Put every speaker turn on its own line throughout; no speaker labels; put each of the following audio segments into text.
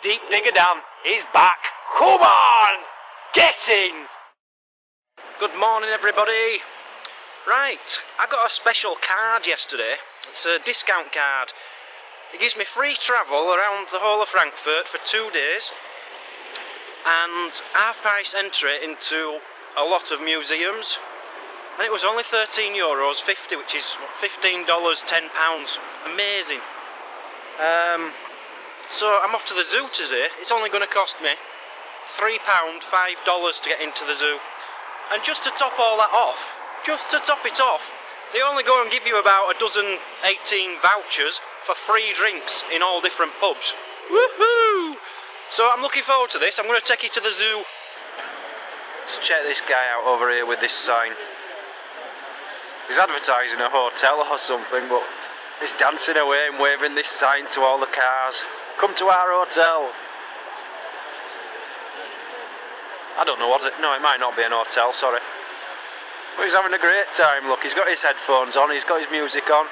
Deep Digger Dan is back. Come on! Get in!
Good morning, everybody. Right, I got a special card yesterday. It's a discount card. It gives me free travel around the whole of Frankfurt for 2 days and half-price entry into a lot of museums. And it was only €13.50, which is $15, £10. Amazing. So I'm off to the zoo today. It's only going to cost me £3, $5 to get into the zoo. And just to top all that off, they only go and give you about a dozen 18 vouchers for free drinks in all different pubs. Woohoo! So I'm looking forward to this. I'm going to take you to the zoo. Let's check this guy out over here with this sign. He's advertising a hotel or something, but he's dancing away and waving this sign to all the cars. Come to our hotel. I don't know what it... No, it might not be an hotel, sorry. But he's having a great time, look. He's got his headphones on, he's got his music on.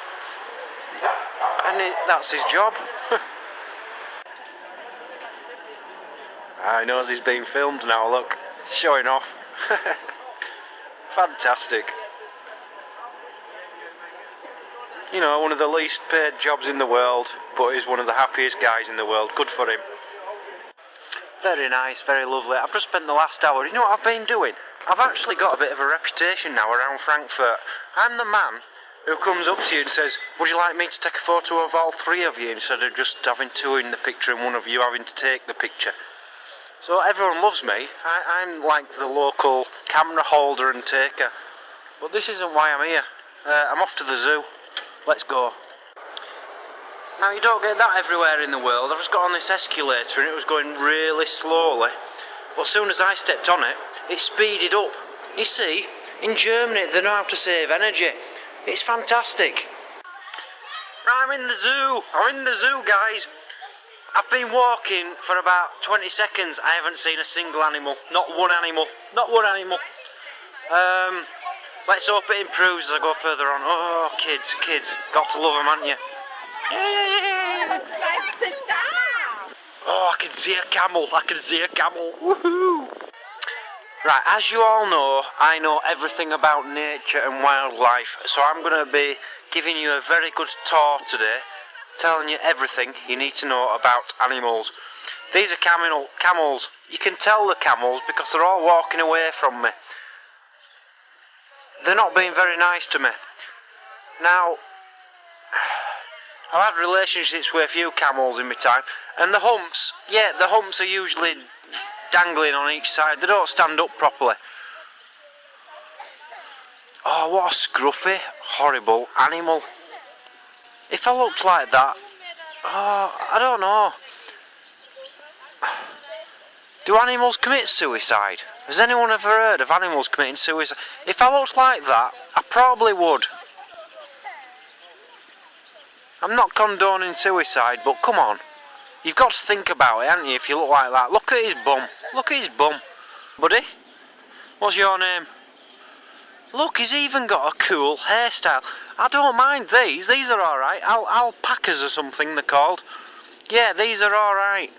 And that's his job. He knows he's being filmed now, look. Showing off. Fantastic. You know, one of the least paid jobs in the world, but he's one of the happiest guys in the world. Good for him. Very nice, very lovely. I've just spent the last hour. You know what I've been doing? I've actually got a bit of a reputation now around Frankfurt. I'm the man who comes up to you and says, would you like me to take a photo of all three of you instead of just having two in the picture and one of you having to take the picture? So everyone loves me. I'm like the local camera holder and taker. But this isn't why I'm here. I'm off to the zoo. Let's go. Now, you don't get that everywhere in the world. I just got on this escalator and it was going really slowly. But as soon as I stepped on it, it speeded up. You see, in Germany they know how to save energy. It's fantastic. Right, I'm in the zoo. I'm in the zoo, guys. I've been walking for about 20 seconds. I haven't seen a single animal. Not one animal. Not one animal. Let's hope it improves as I go further on. Oh, kids. Got to love them, haven't you? Oh, I can see a camel. Woohoo! Right, as you all know, I know everything about nature and wildlife, so I'm going to be giving you a very good tour today, telling you everything you need to know about animals. These are camels. You can tell the camels because they're all walking away from me. They're not being very nice to me. Now, I've had relationships with a few camels in my time, and the humps are usually dangling on each side. They don't stand up properly. Oh, what a scruffy, horrible animal. If I looked like that, I don't know. Do animals commit suicide? Has anyone ever heard of animals committing suicide? If I looked like that, I probably would. I'm not condoning suicide, but come on. You've got to think about it, haven't you, if you look like that. Look at his bum. Look at his bum. Buddy, what's your name? Look, he's even got a cool hairstyle. I don't mind these. These are alright. Alpacas or something they're called. Yeah, these are alright.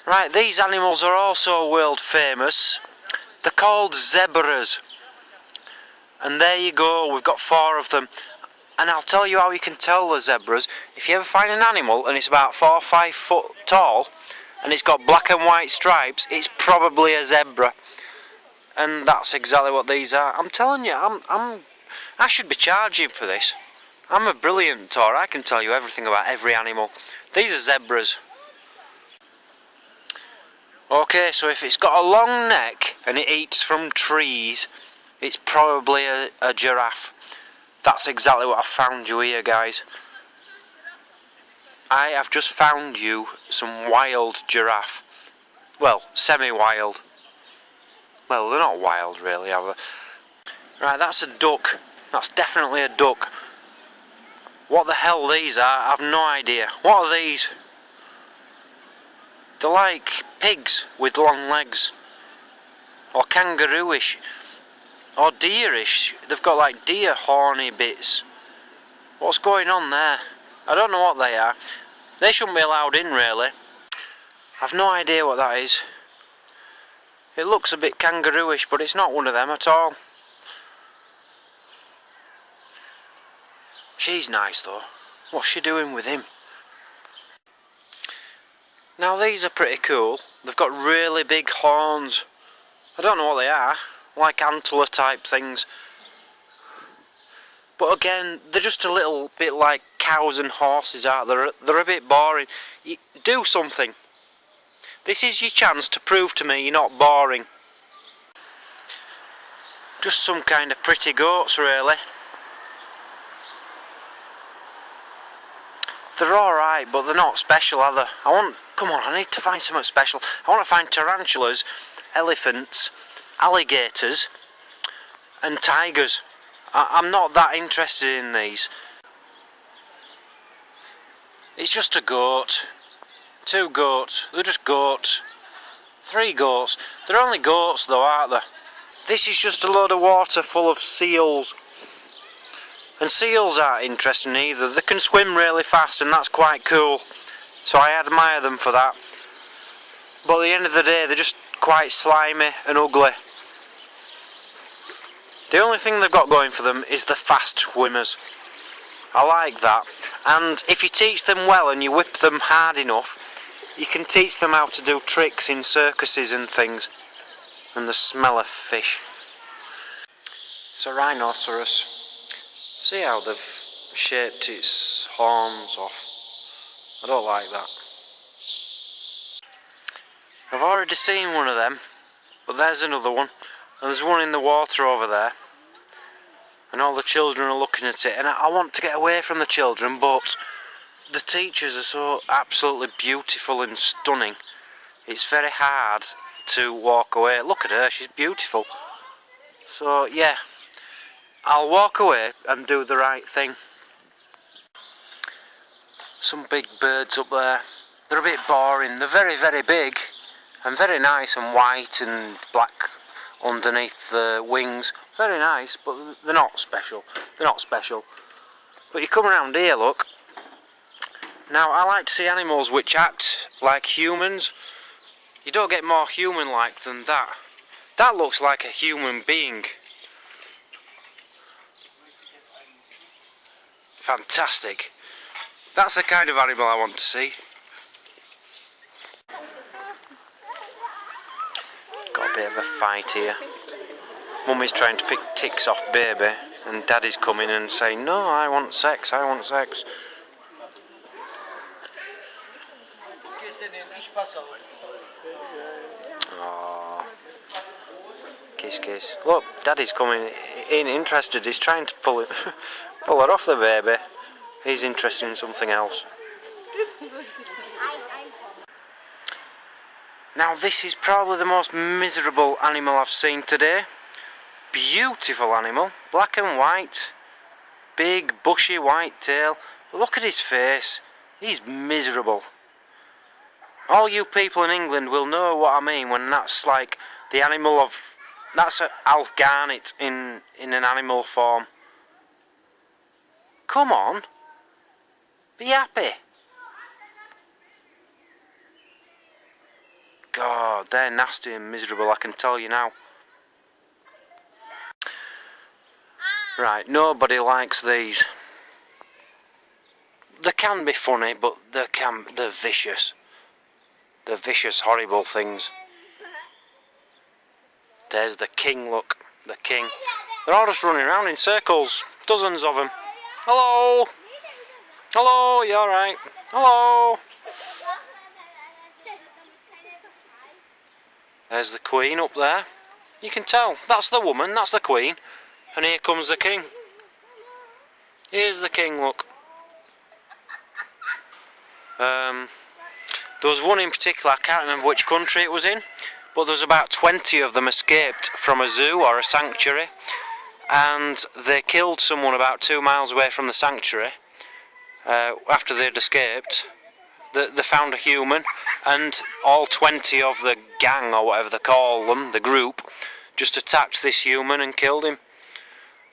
Right, these animals are also world famous. They're called zebras. And there you go, we've got 4 of them. And I'll tell you how you can tell the zebras. If you ever find an animal and it's about 4 or 5 foot tall and it's got black and white stripes, it's probably a zebra. And that's exactly what these are. I'm telling you, I should be charging for this. I'm a brilliant tour. I can tell you everything about every animal. These are zebras. Okay, so if it's got a long neck and it eats from trees, it's probably a giraffe. That's exactly what I found you here, guys. I have just found you some wild giraffe. Well, semi-wild. Well, they're not wild, really, are they? Right, that's a duck. That's definitely a duck. What the hell these are, I have no idea. What are these? They're like pigs with long legs. Or kangaroo-ish. Or deerish. They've got like deer horny bits. What's going on there? I don't know what they are. They shouldn't be allowed in, really. I've no idea what that is. It looks a bit kangaroo-ish, but it's not one of them at all. She's nice though. What's she doing with him? Now these are pretty cool. They've got really big horns. I don't know what they are, like antler type things. But again, they're just a little bit like cows and horses, aren't they? They're a bit boring. Do something. This is your chance to prove to me you're not boring. Just some kind of pretty goats, really. They're alright, but they're not special, are they? Come on, I need to find something special. I want to find tarantulas, elephants, alligators, and tigers. I'm not that interested in these. It's just a goat. 2 goats. They're just goats. 3 goats. They're only goats though, aren't they? This is just a load of water full of seals. And seals aren't interesting either. They can swim really fast and that's quite cool. So I admire them for that. But at the end of the day, they're just quite slimy and ugly. The only thing they've got going for them is the fast swimmers. I like that. And if you teach them well and you whip them hard enough, you can teach them how to do tricks in circuses and things. And the smell of fish. It's a rhinoceros. See how they've shaped its horns off? I don't like that. I've already seen one of them, but there's another one. And there's one in the water over there. And all the children are looking at it. And I want to get away from the children, but the teachers are so absolutely beautiful and stunning. It's very hard to walk away. Look at her, she's beautiful. So, yeah. I'll walk away and do the right thing. Some big birds up there. They're a bit boring. They're very, very big. And very nice and white and black underneath the wings. Very nice, but they're not special. They're not special. But you come around here, look. Now, I like to see animals which act like humans. You don't get more human-like than that. That looks like a human being. Fantastic. That's the kind of animal I want to see. Got a bit of a fight here. Mummy's trying to pick ticks off baby, and Daddy's coming and saying, "No, I want sex, I want sex." Aww. Kiss, kiss. Look, Daddy's coming. He ain't interested. He's trying to pull her off the baby. He's interested in something else. Now this is probably the most miserable animal I've seen today. Beautiful animal, black and white, big bushy white tail. Look at his face. He's miserable. All you people in England will know what I mean when that's like the animal of... That's an Alf Garnet in an animal form. Come on. Be happy. God, they're nasty and miserable, I can tell you now. Right, nobody likes these. They can be funny, but they're vicious. They're vicious, horrible things. There's the king, look. The king. They're all just running around in circles. Dozens of them. Hello! Hello, you alright? Hello! There's the queen up there. You can tell. That's the woman, that's the queen. And here comes the king. Here's the king, look. There was one in particular, I can't remember which country it was in, but there was about 20 of them escaped from a zoo or a sanctuary, and they killed someone about 2 miles away from the sanctuary after they'd escaped. They found a human, and all 20 of the gang, or whatever they call them, the group, just attacked this human and killed him.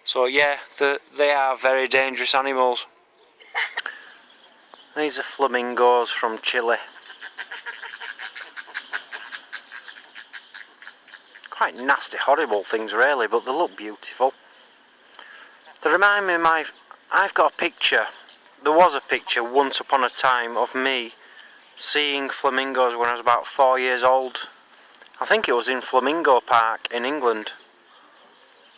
So yeah, they are very dangerous animals. These are flamingos from Chile. quite nasty, horrible things really, but they look beautiful. They remind me of I've got a picture. There was a picture once upon a time of me seeing flamingos when I was about 4 years old. I think it was in Flamingo Park in England.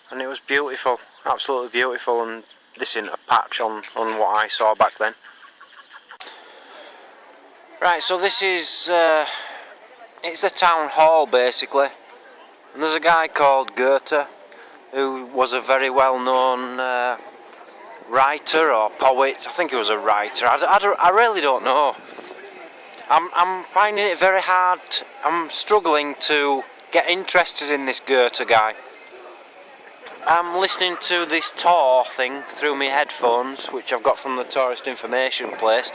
And it was beautiful, absolutely beautiful, and this isn't a patch on what I saw back then. Right, so this is, it's the town hall basically. And there's a guy called Goethe, who was a very well-known writer or poet. I think he was a writer. I really don't know. I'm finding it very hard. I'm struggling to get interested in this Goethe guy. I'm listening to this tour thing through my headphones, which I've got from the tourist information place,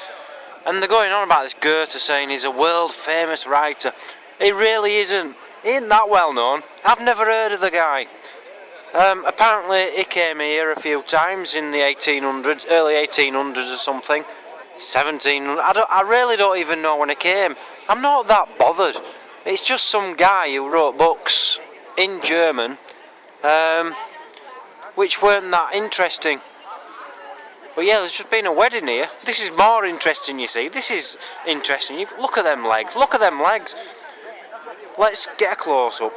and they're going on about this Goethe, saying he's a world famous writer. He really isn't. He ain't that well known. I've never heard of the guy. Apparently he came here a few times in the 1800s, early 1800s or something, 1700s. I really don't even know when he came. I'm not that bothered. It's just some guy who wrote books in German, which weren't that interesting. But yeah, there's just been a wedding here. This is more interesting, you see. This is interesting. Look at them legs. Look at them legs. Let's get a close-up.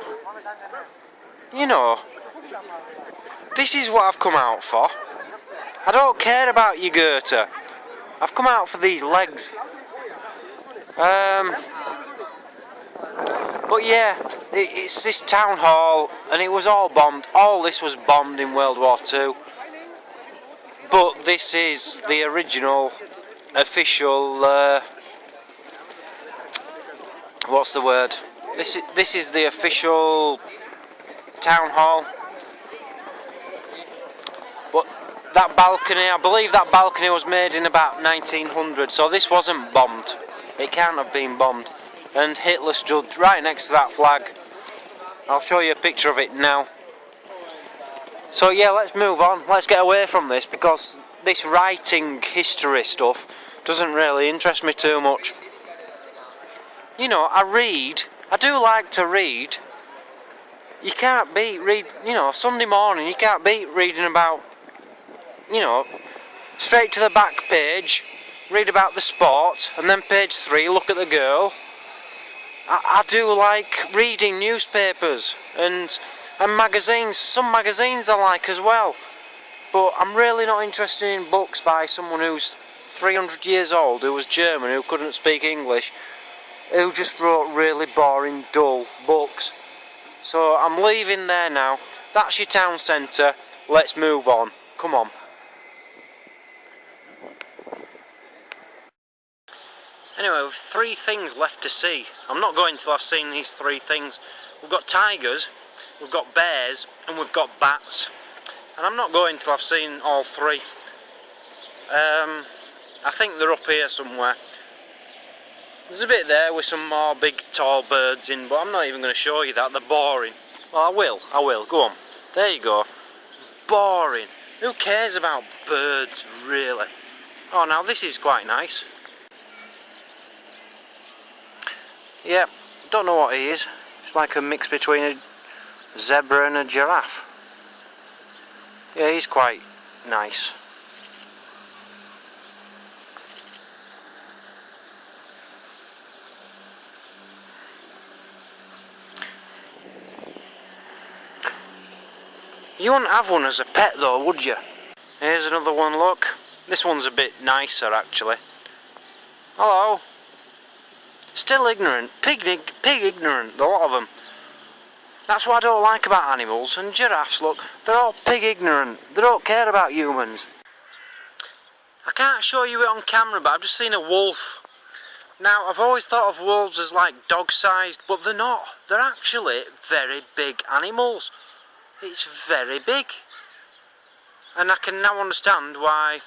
You know, this is what I've come out for. I don't care about you, Goethe. I've come out for these legs. But yeah, it's this town hall, and it was all bombed. All this was bombed in World War II. But this is the original, official, what's the word? This is the official town hall. But that balcony, I believe that balcony was made in about 1900, so this wasn't bombed. It can't have been bombed. And Hitler stood right next to that flag. I'll show you a picture of it now. So yeah, let's move on. Let's get away from this, because this writing history stuff doesn't really interest me too much. You know, I do like to read. You can't beat Sunday morning, you can't beat reading about, straight to the back page, read about the sport, and then page 3, look at the girl. I do like reading newspapers and magazines. Some magazines I like as well. But I'm really not interested in books by someone who's 300 years old, who was German, who couldn't speak English, who just wrote really boring, dull books. So I'm leaving there now. That's your town centre. Let's move on. Come on. Anyway, we've 3 things left to see. I'm not going till I've seen these 3 things. We've got tigers, we've got bears, and we've got bats. And I'm not going till I've seen all 3. I think they're up here somewhere. There's a bit there with some more big tall birds in, but I'm not even going to show you that. They're boring. Well, I will. Go on. There you go. Boring. Who cares about birds, really? Oh, now this is quite nice. Yeah, don't know what he is. It's like a mix between a zebra and a giraffe. Yeah, he's quite nice. You wouldn't have one as a pet though, would you? Here's another one, look. This one's a bit nicer actually. Hello. Still ignorant, pig ignorant, a lot of them. That's what I don't like about animals. And giraffes, look, they're all pig ignorant. They don't care about humans. I can't show you it on camera, but I've just seen a wolf. Now, I've always thought of wolves as like dog-sized, but they're not. They're actually very big animals. It's very big. And I can now understand why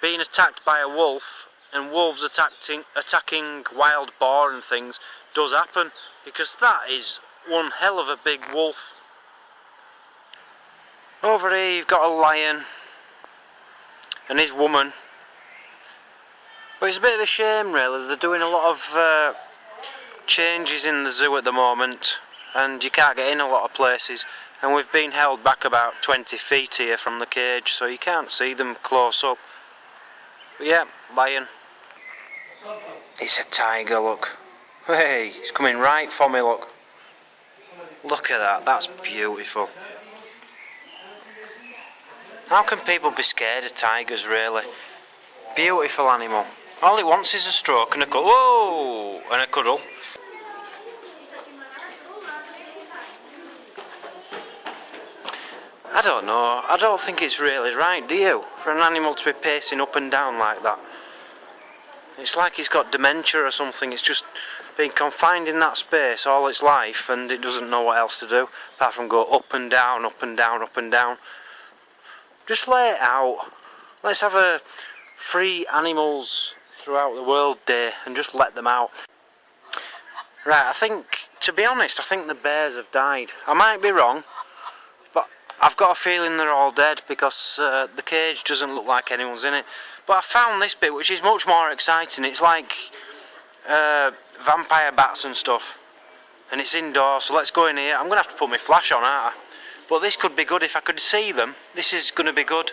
being attacked by a wolf and wolves attacking wild boar and things does happen, because that is one hell of a big wolf. Over here you've got a lion and his woman, but it's a bit of a shame really. They're doing a lot of changes in the zoo at the moment. and you can't get in a lot of places, and we've been held back about 20 feet here from the cage, so you can't see them close up. But yeah, lion. It's a tiger, look. Hey, he's coming right for me, look. Look at that, that's beautiful. How can people be scared of tigers, really? Beautiful animal. All it wants is a stroke and a cuddle. Whoa! And a cuddle. I don't know. I don't think it's really right, do you? For an animal to be pacing up and down like that. It's like he's got dementia or something. It's just been confined in that space all its life, and it doesn't know what else to do apart from go up and down, up and down, up and down. Just let it out. Let's have a free animals throughout the world day and just let them out. Right, I think, to be honest, I think the bears have died. I might be wrong, but I've got a feeling they're all dead because the cage doesn't look like anyone's in it. But I found this bit which is much more exciting. It's like vampire bats and stuff, and it's indoors, so let's go in here. I'm going to have to put my flash on, aren't I? But this could be good if I could see them. This is going to be good.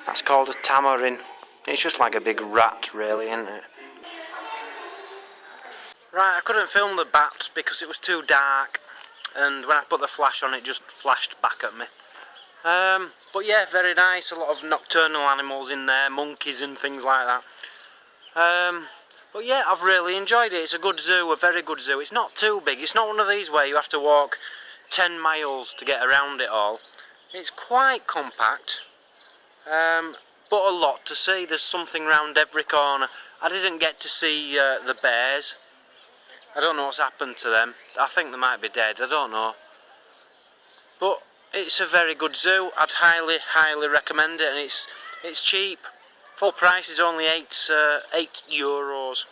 That's called a tamarin. It's just like a big rat, really, isn't it? Right, I couldn't film the bats because it was too dark, and when I put the flash on it just flashed back at me. But yeah, very nice, a lot of nocturnal animals in there, monkeys and things like that. But yeah, I've really enjoyed it. It's a good zoo, a very good zoo. It's not too big, it's not one of these where you have to walk 10 miles to get around it all. It's quite compact, but a lot to see. There's something round every corner. I didn't get to see the bears. I don't know what's happened to them. I think they might be dead, I don't know. But it's a very good zoo. I'd highly, highly recommend it, and it's cheap. Full price is only €8.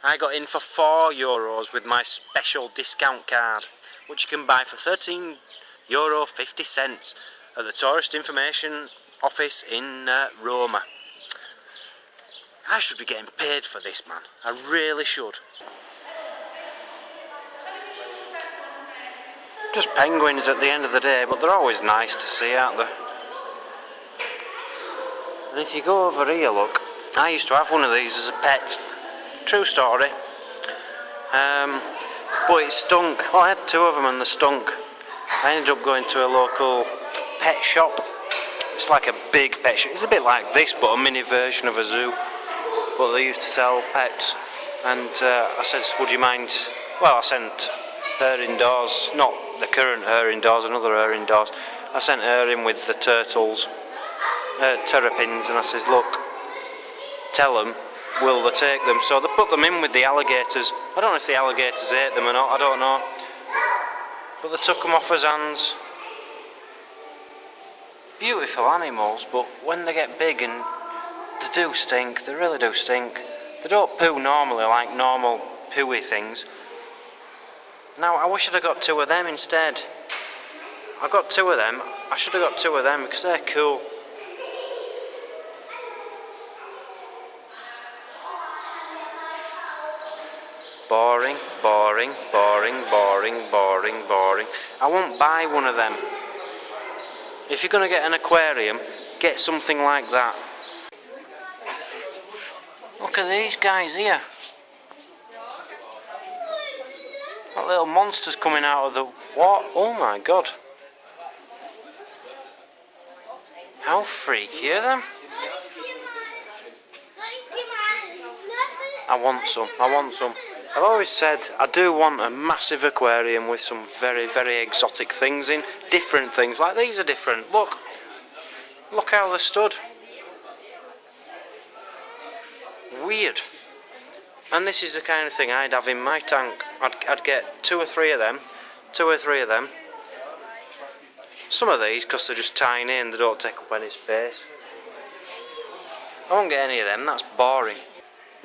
I got in for €4 with my special discount card, which you can buy for €13.50 at the Tourist Information Office in Roma. I should be getting paid for this, man. I really should. Just penguins at the end of the day, but they're always nice to see, aren't they? And if you go over here, look, I used to have one of these as a pet. True story. But it stunk. Well, I had two of them and they stunk. I ended up going to a local pet shop. It's like a big pet shop. It's a bit like this, but a mini version of a zoo. But they used to sell pets. And I said, would you mind... Well, I sent her indoors, not the current her indoors, another her indoors. I sent her in with the turtles. Terrapins, and I says, look, tell them, will they take them? So they put them in with the alligators. I don't know if the alligators ate them or not, I don't know. But they took them off his hands. Beautiful animals, but when they get big, and they do stink, they really do stink. They don't poo normally like normal pooey things. Now, I wish I'd have got two of them instead. I got two of them. I should have got two of them because they're cool. Boring, boring, boring, boring, boring, boring. I won't buy one of them. If you're going to get an aquarium, get something like that. Look at these guys here. That little monster's coming out of the... What? Oh my god. How freaky are them? I want some, I want some. I've always said I do want a massive aquarium with some very, very exotic things in. Different things, like these are different. Look. Look how they're stood. Weird. And this is the kind of thing I'd have in my tank. I'd get two or three of them. Some of these, because they're just tiny and they don't take up any space. I won't get any of them, that's boring.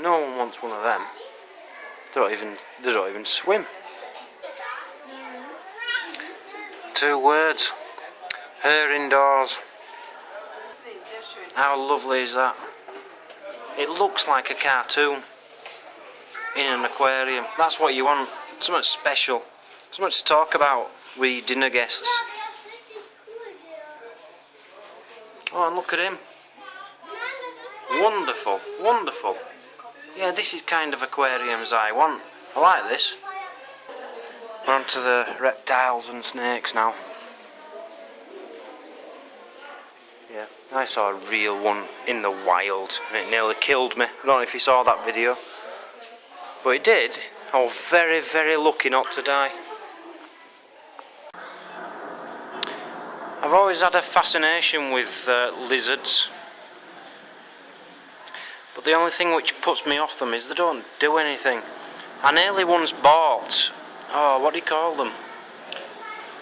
No one wants one of them. They don't even swim. 2 words. Her indoors. How lovely is that? It looks like a cartoon. in an aquarium. That's what you want. Something special. Something to talk about with your dinner guests. Oh, and look at him. Wonderful, wonderful. Yeah, this is kind of aquariums I want. I like this. We're on to the reptiles and snakes now. Yeah, I saw a real one in the wild and it nearly killed me. I don't know if you saw that video. But it did. I was very, very lucky not to die. I've always had a fascination with lizards. But the only thing which puts me off them is they don't do anything. I nearly once bought, what do you call them?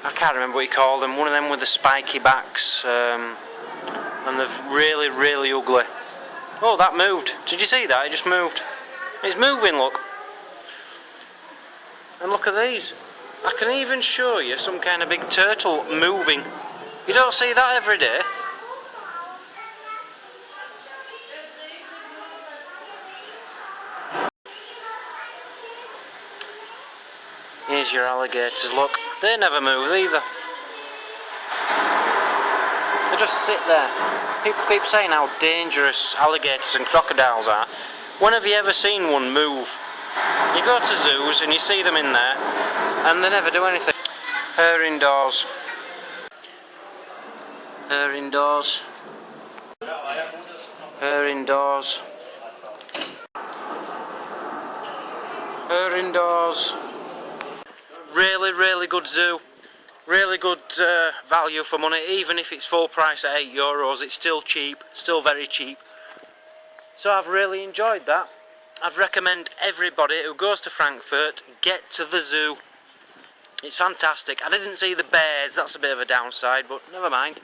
I can't remember what you call them. One of them with the spiky backs. And they're really, really ugly. Oh, that moved. Did you see that? It just moved. It's moving, look. And look at these. I can even show you some kind of big turtle moving. You don't see that every day. Here's your alligators, look. They never move either. They just sit there. People keep saying how dangerous alligators and crocodiles are. When have you ever seen one move? You go to zoos and you see them in there and they never do anything. Her indoors. Her indoors. Her indoors. Her indoors. Really, really good zoo. Really good value for money. Even if it's full price at €8, it's still cheap. Still very cheap. So I've really enjoyed that. I'd recommend everybody who goes to Frankfurt get to the zoo. It's fantastic. I didn't see the bears, that's a bit of a downside, but never mind.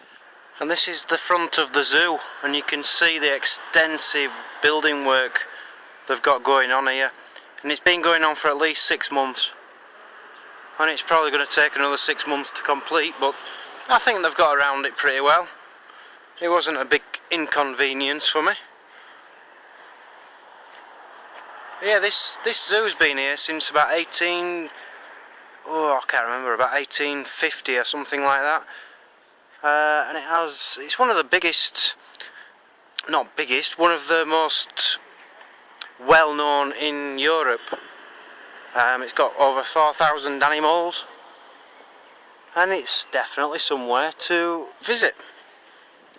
And this is the front of the zoo, and you can see the extensive building work they've got going on here. And it's been going on for at least 6 months. And it's probably going to take another 6 months to complete, but I think they've got around it pretty well. It wasn't a big inconvenience for me. Yeah, this zoo's been here since about I can't remember, about 1850 or something like that. And it's one of the biggest, not biggest, one of the most well known in Europe. It's got over 4,000 animals, and it's definitely somewhere to visit.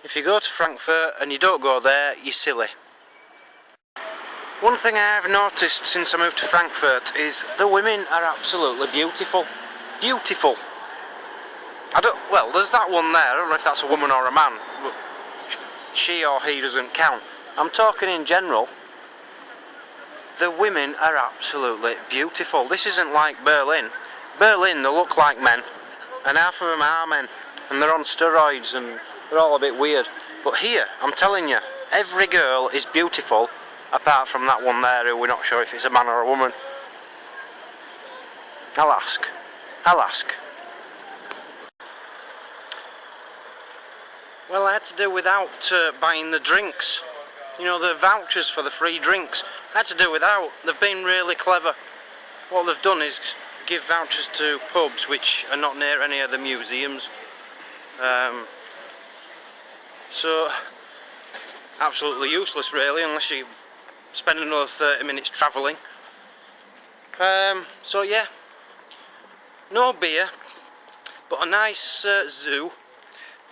If you go to Frankfurt and you don't go there, you're silly. One thing I have noticed since I moved to Frankfurt is the women are absolutely beautiful. Beautiful. Well, there's that one there, I don't know if that's a woman or a man, but she or he doesn't count. I'm talking in general. The women are absolutely beautiful. This isn't like Berlin. Berlin, they look like men, and half of them are men, and they're on steroids, and they're all a bit weird. But here, I'm telling you, every girl is beautiful, apart from that one there who we're not sure if it's a man or a woman. I'll ask. Well, I had to do without buying the drinks. You know, the vouchers for the free drinks. I had to do without. They've been really clever. What they've done is give vouchers to pubs which are not near any of the museums. So, absolutely useless really, unless you spend another 30 minutes travelling. So yeah, no beer, but a nice zoo.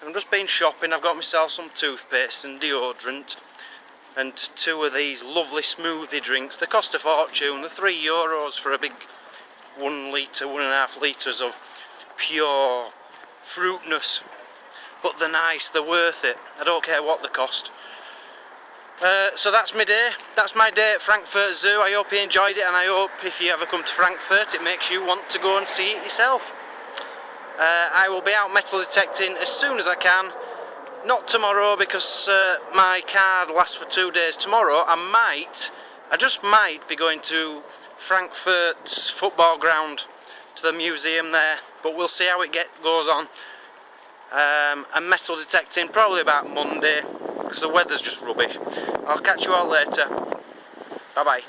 I've just been shopping. I've got myself some toothpaste and deodorant, and 2 of these lovely smoothie drinks. They cost a fortune. They're €3 for a big 1 litre, 1.5 litres of pure fruitness. But they're nice, they're worth it. I don't care what they cost. So that's my day. That's my day at Frankfurt Zoo. I hope you enjoyed it, and I hope if you ever come to Frankfurt it makes you want to go and see it yourself. I will be out metal detecting as soon as I can. Not tomorrow because my card lasts for 2 days. Tomorrow I just might be going to Frankfurt's football ground, to the museum there, but we'll see how it goes on. And metal detecting probably about Monday, because the weather's just rubbish. I'll catch you all later. Bye bye.